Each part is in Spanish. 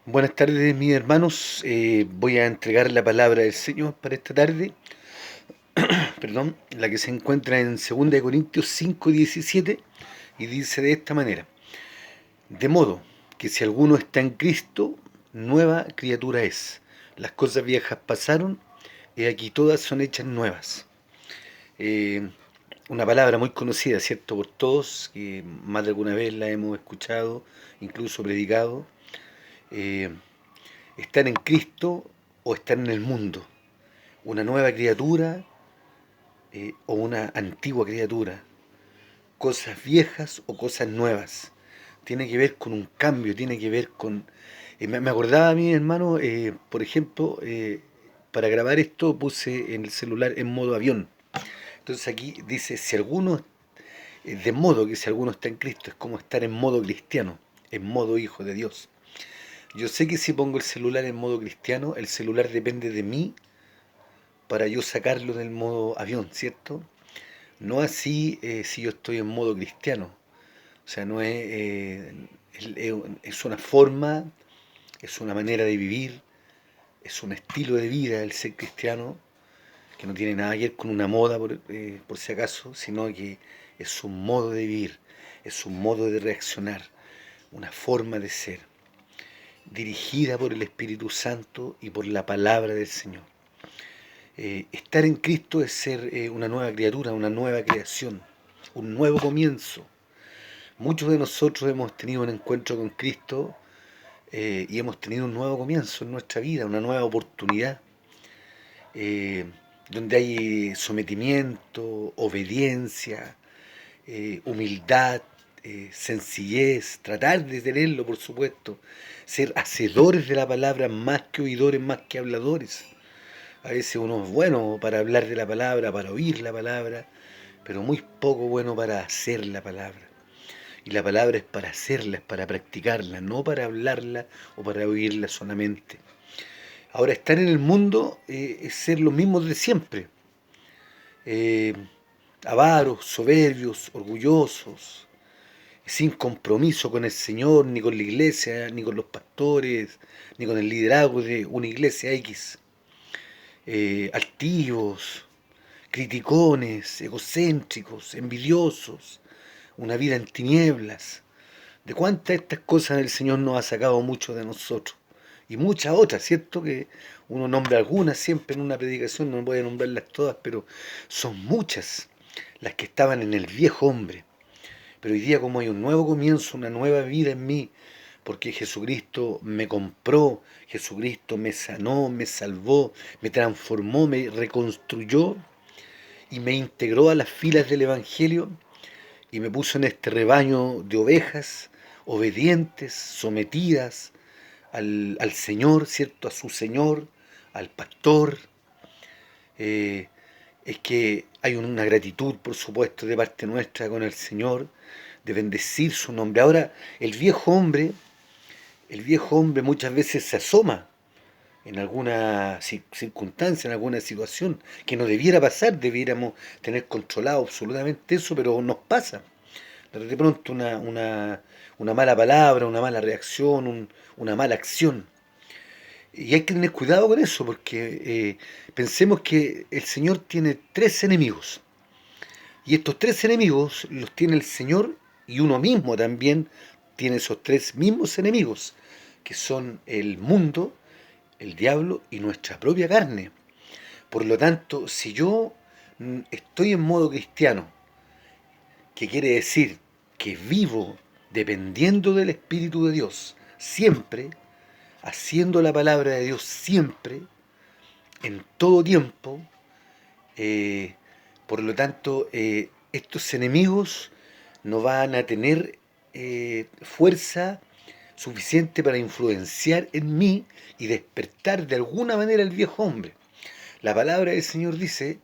Buenas tardes, mis hermanos. Voy a entregar la palabra del Señor para esta tarde, perdón, la que se encuentra en 2 Corintios 5:17 y dice de esta manera: de modo que si alguno está en Cristo, nueva criatura es. Las cosas viejas pasaron, y aquí todas son hechas nuevas. Eh, una palabra muy conocida, ¿cierto?, por todos, que más de alguna vez la hemos escuchado, incluso predicado. Eh, Estar en Cristo o estar en el mundo, una nueva criatura o una antigua criatura, cosas viejas o cosas nuevas. Tiene que ver con un cambio, tiene que ver con... me acordaba a mí, hermano, por ejemplo, para grabar esto puse en el celular en modo avión. Entonces aquí dice, si alguno, de modo que si alguno está en Cristo, es como estar en modo cristiano, en modo hijo de Dios. Yo sé que si pongo el celular en modo cristiano, el celular depende de mí para yo sacarlo del modo avión, ¿cierto? No así si yo estoy en modo cristiano. O sea, no es, es una forma, es una manera de vivir, es un estilo de vida el ser cristiano, que no tiene nada que ver con una moda por si acaso, sino que es un modo de vivir, es un modo de reaccionar, una forma de ser, dirigida por el Espíritu Santo y por la palabra del Señor. Estar en Cristo es ser una nueva criatura, una nueva creación, un nuevo comienzo. Muchos de nosotros hemos tenido un encuentro con Cristo y hemos tenido un nuevo comienzo en nuestra vida, una nueva oportunidad, eh, donde hay sometimiento, obediencia, humildad, sencillez, tratar de tenerlo, por supuesto, ser hacedores de la palabra más que oidores, más que habladores. A veces uno es bueno para hablar de la palabra, para oír la palabra, pero muy poco bueno para hacer la palabra. Y la palabra es para hacerla, es para practicarla, no para hablarla o para oírla solamente. Ahora, estar en el mundo es ser los mismos de siempre. Eh, Avaros, soberbios, orgullosos, sin compromiso con el Señor, ni con la iglesia, ni con los pastores, ni con el liderazgo de una iglesia X. Altivos, criticones, egocéntricos, envidiosos, una vida en tinieblas. De cuántas de estas cosas el Señor nos ha sacado mucho de nosotros. Y muchas otras, ¿cierto? Que uno nombra algunas siempre en una predicación, no voy a nombrarlas todas, pero son muchas las que estaban en el viejo hombre. Pero hoy día, como hay un nuevo comienzo, una nueva vida en mí, porque Jesucristo me compró, Jesucristo me sanó, me salvó, me transformó, me reconstruyó y me integró a las filas del Evangelio y me puso en este rebaño de ovejas obedientes, sometidas al Señor, ¿cierto? A su Señor, al pastor. Eh, es que hay una gratitud, por supuesto, de parte nuestra con el Señor, de bendecir su nombre. Ahora, el viejo hombre muchas veces se asoma en alguna circunstancia, en alguna situación que no debiera pasar, debiéramos tener controlado absolutamente eso, pero nos pasa. De pronto una mala palabra, una mala reacción, una mala acción. Y hay que tener cuidado con eso, porque pensemos que el Señor tiene tres enemigos. Y estos tres enemigos los tiene el Señor y uno mismo también tiene esos tres mismos enemigos, que son el mundo, el diablo y nuestra propia carne. Por lo tanto, si yo estoy en modo cristiano, que quiere decir que vivo dependiendo del Espíritu de Dios, siempre, haciendo la palabra de Dios siempre, en todo tiempo, eh, por lo tanto, estos enemigos no van a tener fuerza suficiente para influenciar en mí y despertar de alguna manera el viejo hombre. La palabra del Señor dice,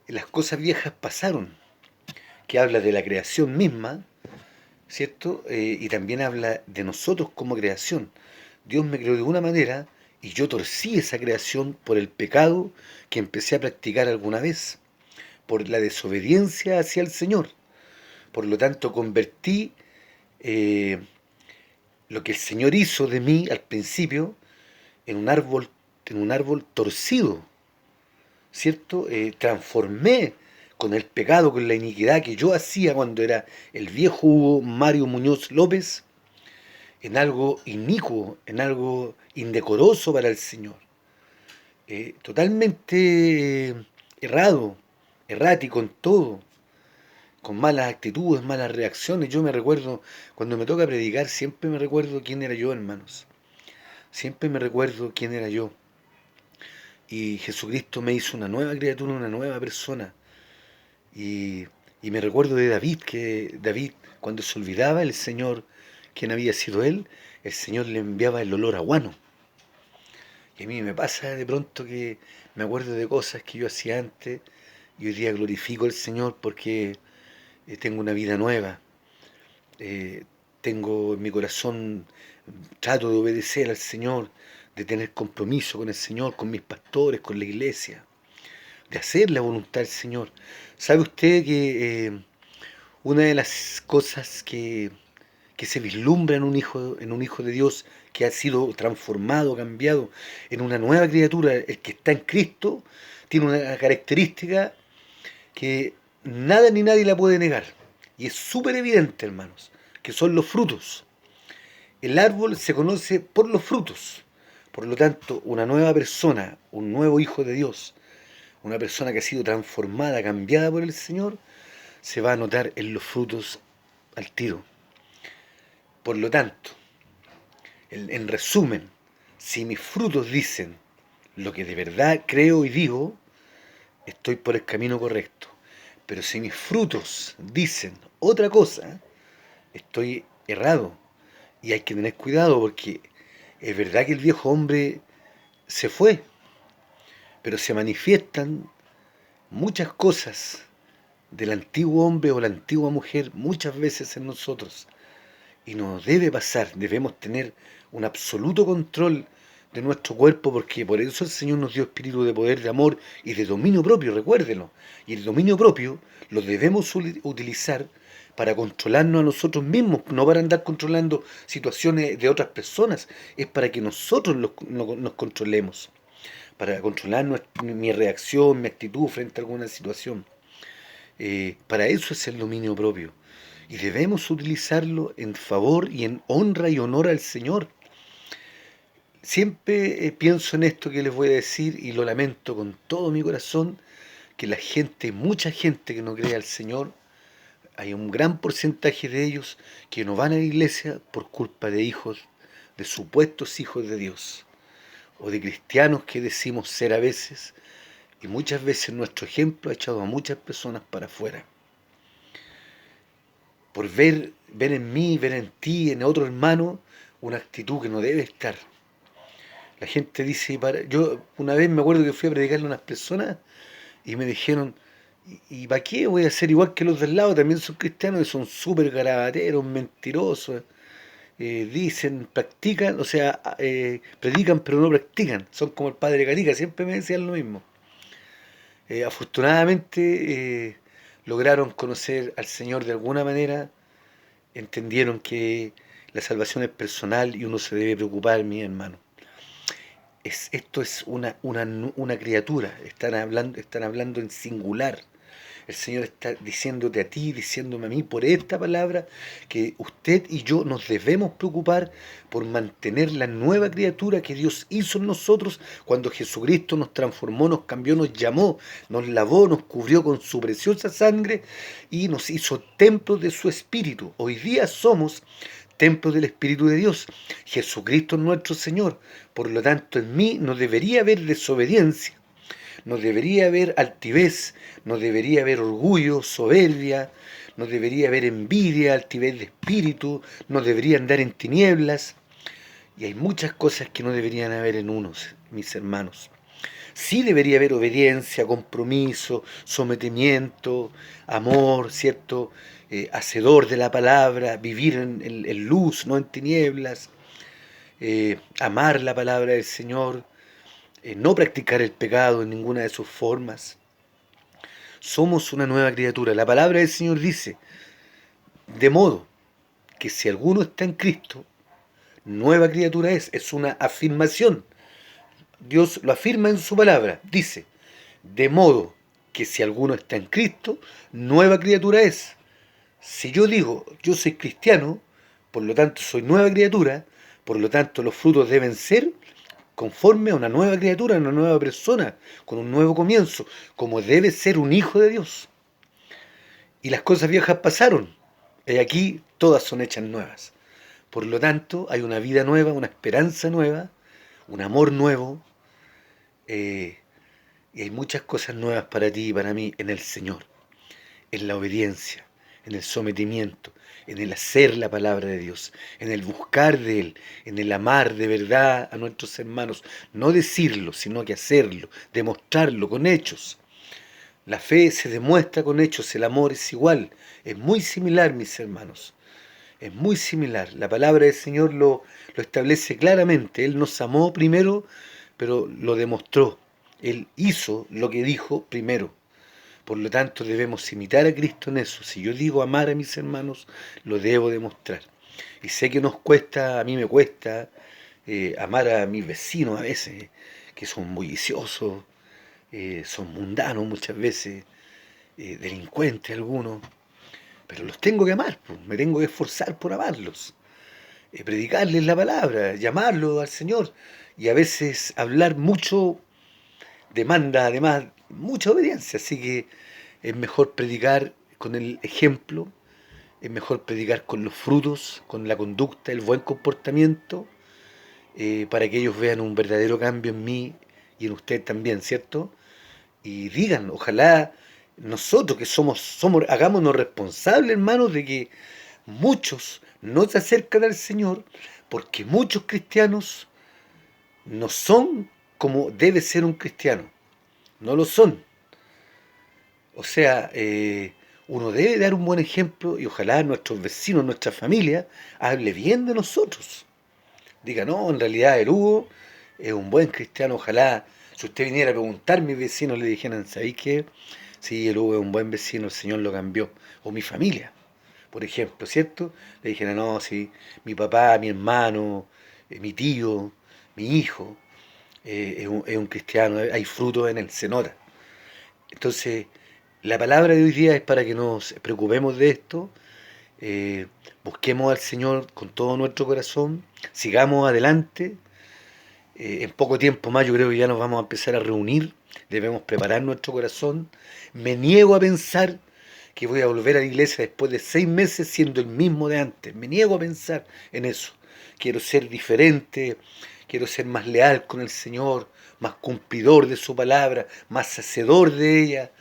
las cosas viejas pasaron, que habla de la creación misma, ¿cierto? Y también habla de nosotros como creación. Dios me creó de una manera y yo torcí esa creación por el pecado que empecé a practicar alguna vez, por la desobediencia hacia el Señor. Por lo tanto, convertí eh, lo que el Señor hizo de mí al principio en un árbol torcido, ¿cierto? Transformé con el pecado, con la iniquidad que yo hacía cuando era el viejo Hugo Mario Muñoz López, en algo inicuo, en algo indecoroso para el Señor. Totalmente errado, errático en todo, con malas actitudes, malas reacciones. Yo me recuerdo, cuando me toca predicar, siempre me recuerdo quién era yo, hermanos. Siempre me recuerdo quién era yo. Y Jesucristo me hizo una nueva criatura, una nueva persona. Y, y me recuerdo de David, que David, cuando se olvidaba el Señor, quién había sido él, el Señor le enviaba el olor a guano. Y a mí me pasa de pronto que me acuerdo de cosas que yo hacía antes y hoy día glorifico al Señor porque tengo una vida nueva. Eh, Tengo en mi corazón, trato de obedecer al Señor, de tener compromiso con el Señor, con mis pastores, con la iglesia, de hacer la voluntad del Señor. ¿Sabe usted que una de las cosas que se vislumbra en un hijo de Dios que ha sido transformado, cambiado en una nueva criatura, el que está en Cristo, tiene una característica que nada ni nadie la puede negar? Y es súper evidente, hermanos, que son los frutos. El árbol se conoce por los frutos. Por lo tanto, una nueva persona, un nuevo hijo de Dios, una persona que ha sido transformada, cambiada por el Señor, se va a notar en los frutos al tiro. Por lo tanto, en resumen, si mis frutos dicen lo que de verdad creo y digo, estoy por el camino correcto. Pero si mis frutos dicen otra cosa, estoy errado. Y hay que tener cuidado porque es verdad que el viejo hombre se fue, pero se manifiestan muchas cosas del antiguo hombre o la antigua mujer muchas veces en nosotros. Y nos debe pasar, debemos tener un absoluto control de nuestro cuerpo porque por eso el Señor nos dio espíritu de poder, de amor y de dominio propio, recuérdenlo. Y el dominio propio lo debemos utilizar para controlarnos a nosotros mismos, no para andar controlando situaciones de otras personas, es para que nosotros nos controlemos, para controlar mi reacción, mi actitud frente a alguna situación. Para eso es el dominio propio. Y debemos utilizarlo en favor y en honra y honor al Señor. Siempre pienso en esto que les voy a decir y lo lamento con todo mi corazón, que la gente, mucha gente que no cree al Señor, hay un gran porcentaje de ellos que no van a la iglesia por culpa de hijos, de supuestos hijos de Dios, o de cristianos que decimos ser a veces, y muchas veces nuestro ejemplo ha echado a muchas personas para afuera. Por ver en mí, ver en ti, en otro hermano, una actitud que no debe estar. La gente dice, yo una vez me acuerdo que fui a predicarle a unas personas y me dijeron, ¿y para qué voy a ser igual que los del lado? También son cristianos y son súper garabateros, mentirosos, dicen, practican, o sea, predican pero no practican, son como el padre Carica, siempre me decían lo mismo. Afortunadamente lograron conocer al Señor de alguna manera, entendieron que la salvación es personal y uno se debe preocupar, mi hermano. Esto es una criatura, están hablando en singular. El Señor está diciéndote a ti, diciéndome a mí por esta palabra, que usted y yo nos debemos preocupar por mantener la nueva criatura que Dios hizo en nosotros cuando Jesucristo nos transformó, nos cambió, nos llamó, nos lavó, nos cubrió con su preciosa sangre y nos hizo templos de su Espíritu. Hoy día somos templo del Espíritu de Dios. Jesucristo es nuestro Señor. Por lo tanto, en mí no debería haber desobediencia, no debería haber altivez, no debería haber orgullo, soberbia, no debería haber envidia, altivez de espíritu, no debería andar en tinieblas. Y hay muchas cosas que no deberían haber en unos, mis hermanos. Sí debería haber obediencia, compromiso, sometimiento, amor, ¿cierto? Hacedor de la palabra, vivir en luz, no en tinieblas, amar la palabra del Señor, no practicar el pecado en ninguna de sus formas. Somos una nueva criatura. La palabra del Señor dice, de modo que si alguno está en Cristo, nueva criatura es una afirmación. Dios lo afirma en su palabra, dice, de modo que si alguno está en Cristo, nueva criatura es. Si yo digo, yo soy cristiano, por lo tanto soy nueva criatura, por lo tanto los frutos deben ser conforme a una nueva criatura, a una nueva persona, con un nuevo comienzo, como debe ser un hijo de Dios. Y las cosas viejas pasaron, y aquí todas son hechas nuevas. Por lo tanto, hay una vida nueva, una esperanza nueva, un amor nuevo, eh, y hay muchas cosas nuevas para ti y para mí en el Señor, en la obediencia, en el sometimiento, en el hacer la palabra de Dios, en el buscar de Él, en el amar de verdad a nuestros hermanos, no decirlo, sino que hacerlo, demostrarlo con hechos. La fe se demuestra con hechos, el amor es igual, es muy similar, mis hermanos, es muy similar. La palabra del Señor lo establece claramente. Él nos amó primero, pero lo demostró. Él hizo lo que dijo primero. Por lo tanto, debemos imitar a Cristo en eso. Si yo digo amar a mis hermanos, lo debo demostrar. Y sé que nos cuesta, a mí me cuesta, amar a mis vecinos a veces, que son bulliciosos, son mundanos muchas veces, delincuentes algunos, pero los tengo que amar, pues, me tengo que esforzar por amarlos, predicarles la palabra, llamarlos al Señor, y a veces hablar mucho demanda además mucha obediencia, así que es mejor predicar con el ejemplo, es mejor predicar con los frutos, con la conducta, el buen comportamiento, para que ellos vean un verdadero cambio en mí y en usted también, ¿cierto? Y digan, ojalá nosotros que somos, hagámonos responsables, hermanos, de que muchos no se acercan al Señor porque muchos cristianos no son como debe ser un cristiano, no lo son. O sea, uno debe dar un buen ejemplo y ojalá nuestros vecinos, nuestra familia, hable bien de nosotros. Diga, no, en realidad el Hugo es un buen cristiano, ojalá si usted viniera a preguntar, mis vecinos le dijeran, ¿sabéis qué? Sí, el Hugo es un buen vecino, el Señor lo cambió. O mi familia, por ejemplo, ¿cierto? Le dijeran, no, sí, mi papá, mi hermano, mi tío, mi hijo, es un cristiano, hay fruto en él, se nota. Entonces, la palabra de hoy día es para que nos preocupemos de esto, busquemos al Señor con todo nuestro corazón, sigamos adelante. En poco tiempo más yo creo que ya nos vamos a empezar a reunir, debemos preparar nuestro corazón. Me niego a pensar que voy a volver a la iglesia después de 6 meses siendo el mismo de antes. Me niego a pensar en eso. Quiero ser diferente, quiero ser más leal con el Señor, más cumplidor de su palabra, más hacedor de ella,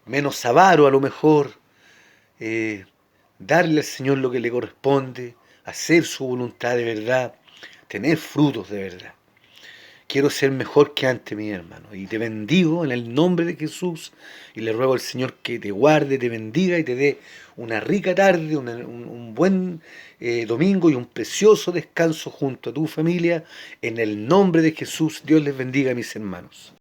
menos avaro a lo mejor, eh, darle al Señor lo que le corresponde, hacer su voluntad de verdad, tener frutos de verdad. Quiero ser mejor que antes, mi hermano. Y te bendigo en el nombre de Jesús. Y le ruego al Señor que te guarde, te bendiga y te dé una rica tarde, un buen domingo y un precioso descanso junto a tu familia. En el nombre de Jesús, Dios les bendiga, mis hermanos.